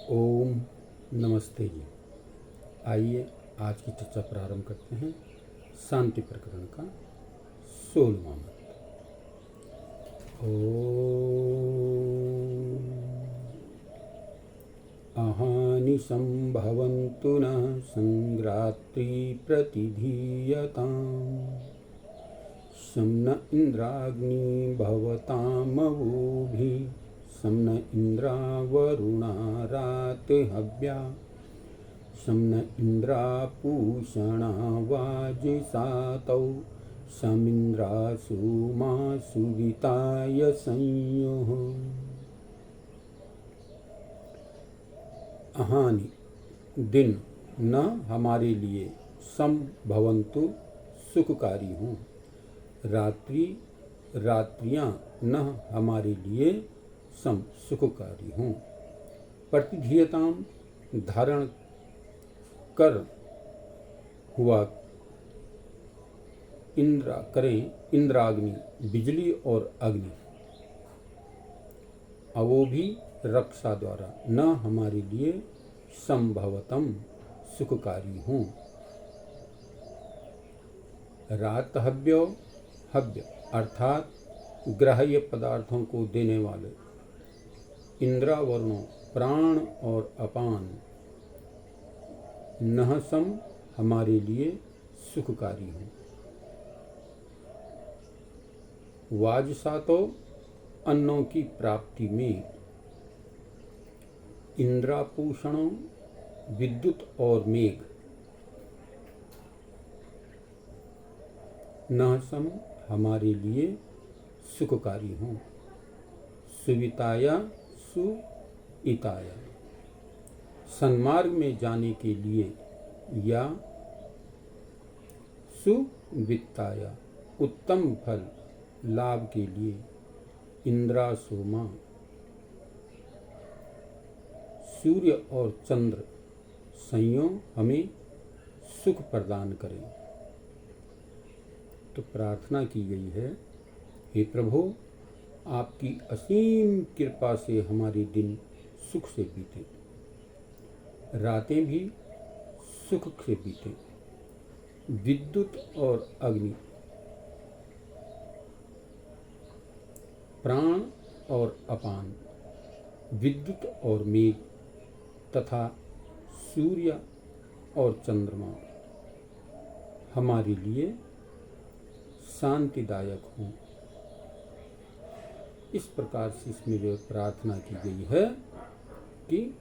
ओम नमस्ते जी। आइए आज की चर्चा प्रारंभ करते हैं। शांति प्रकरण का 16वां मंत्र। ओम अहानि संभवन्तु न संग्रात्री प्रतिधीयताम् शं न इन्द्राग्नि भवतामवोभिः शं न इन्द्रावरुणारातिहव्या शं न इन्द्रापूषणा वाजिसातौ शमिन्द्रासुमासुविताय संयुः। अहानि दिन न हमारे लिए संभवन्तु सुखकारी हों, रात्रियां न हमारे लिए सम सुखकारी हों, प्रतिधीयताम धारण कर हुआ इंद्राग्नि बिजली और अग्नि, अवो भी रक्षा द्वारा न हमारे लिए संभवतम सुखकारी हों। रातहव्यो हव्य अर्थात ग्राह्य पदार्थों को देने वाले इंद्रावरुणों प्राण और अपान नहसम हमारे लिए सुखकारी हों। वाजसातो अन्नों की प्राप्ति में, इंद्रापूषणों विद्युत और मेघ नहसम हमारे लिए सुखकारी हों। सुविताया सुइताया सन्मार्ग में जाने के लिए या सुवित्ताया उत्तम फल लाभ के लिए इंद्रासोमा सूर्य और चंद्र संयोग हमें सुख प्रदान करें। तो प्रार्थना की गई है, हे प्रभु आपकी असीम कृपा से हमारे दिन सुख से बीते, रातें भी सुख से बीते। विद्युत और अग्नि, प्राण और अपान, विद्युत और मेघ तथा सूर्य और चंद्रमा हमारे लिए शांतिदायक हों। इस प्रकार से इसमें जो प्रार्थना की गई है कि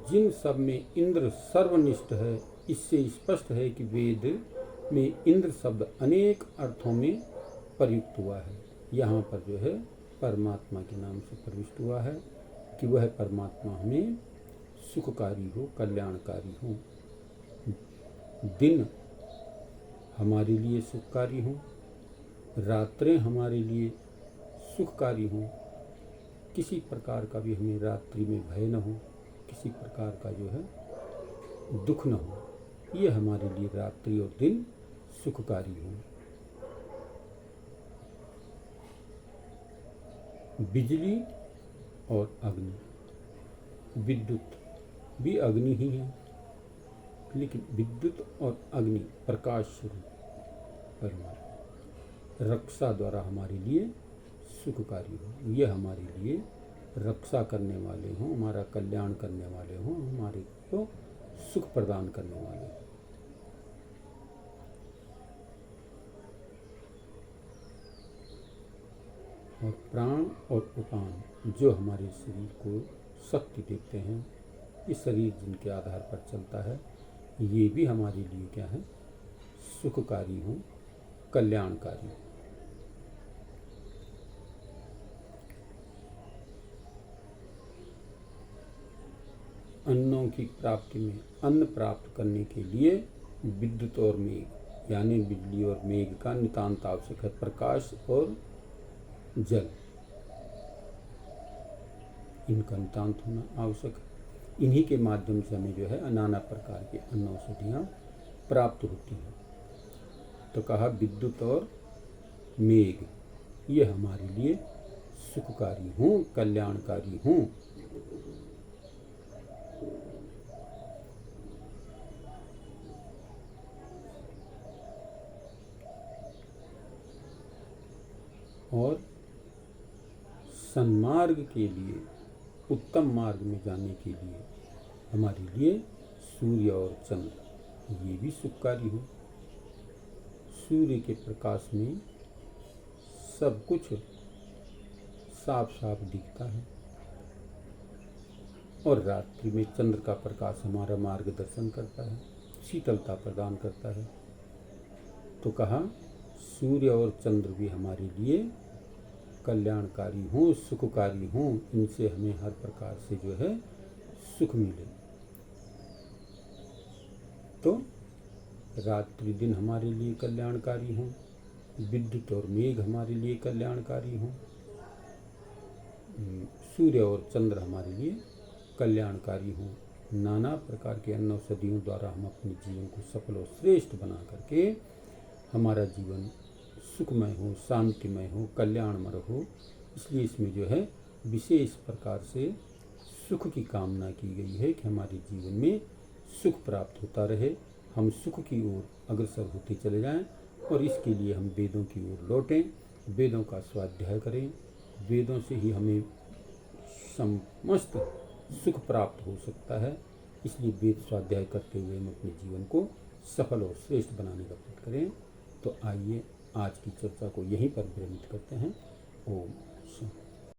जिन सब में इंद्र सर्वनिष्ठ है, इससे स्पष्ट है कि वेद में इंद्र शब्द अनेक अर्थों में प्रयुक्त हुआ है। यहाँ पर जो है परमात्मा के नाम से प्रविष्ट हुआ है कि वह परमात्मा हमें सुखकारी हो, कल्याणकारी हो। दिन हमारे लिए सुखकारी हों, रात्रें हमारे लिए सुखकारी हों, किसी प्रकार का भी हमें रात्रि में भय न हो, किसी प्रकार का जो है दुख न हो। ये हमारे लिए रात्रि और दिन सुखकारी हों। बिजली और अग्नि, विद्युत भी अग्नि ही है, लेकिन विद्युत और अग्नि प्रकाश स्वरूप परमात्मा रक्षा द्वारा हमारे लिए सुखकारी हो। ये हमारे लिए रक्षा करने वाले हों, हमारा कल्याण करने वाले हों, हमारे को सुख प्रदान करने वाले हों। और प्राण और उपान जो हमारे शरीर को शक्ति देते हैं, इस शरीर जिनके आधार पर चलता है, ये भी हमारे लिए क्या है, सुखकारी हों, कल्याणकारी हों। अन्नों की प्राप्ति में, अन्न प्राप्त करने के लिए विद्युत और मेघ यानी बिजली और मेघ का नितांत आवश्यक है। प्रकाश और जल, इनका नितांत होना आवश्यक है। इन्हीं के माध्यम से हमें जो है नाना प्रकार की अन्न औषधियाँ प्राप्त होती हैं। तो कहा विद्युत और मेघ ये हमारे लिए सुखकारी हों, कल्याणकारी हों। और सन्मार्ग के लिए, उत्तम मार्ग में जाने के लिए हमारे लिए सूर्य और चंद्र ये भी सुखकारी हो। सूर्य के प्रकाश में सब कुछ साफ साफ दिखता है और रात्रि में चंद्र का प्रकाश हमारा मार्गदर्शन करता है, शीतलता प्रदान करता है। तो कहा सूर्य और चंद्र भी हमारे लिए कल्याणकारी हों, सुखकारी हों, इनसे हमें हर प्रकार से जो है सुख मिले। तो रात्रि दिन हमारे लिए कल्याणकारी हों, विद्युत और मेघ हमारे लिए कल्याणकारी हों, सूर्य और चंद्र हमारे लिए कल्याणकारी हों। नाना प्रकार के अन्न औषधियों द्वारा हम अपने जीवन को सफल और श्रेष्ठ बना करके हमारा जीवन सुखमय हो, शांतिमय हो, कल्याणमय हो। इसलिए इसमें जो है विशेष प्रकार से सुख की कामना की गई है कि हमारे जीवन में सुख प्राप्त होता रहे, हम सुख की ओर अग्रसर होते चले जाएं और इसके लिए हम वेदों की ओर लौटें, वेदों का स्वाध्याय करें। वेदों से ही हमें समस्त सुख प्राप्त हो सकता है। इसलिए वेद स्वाध्याय करते हुए हम अपने जीवन को सफल और श्रेष्ठ बनाने का प्रयत्न करें। तो आइए आज की चर्चा को यहीं पर विरमित करते हैं। ओम शांति।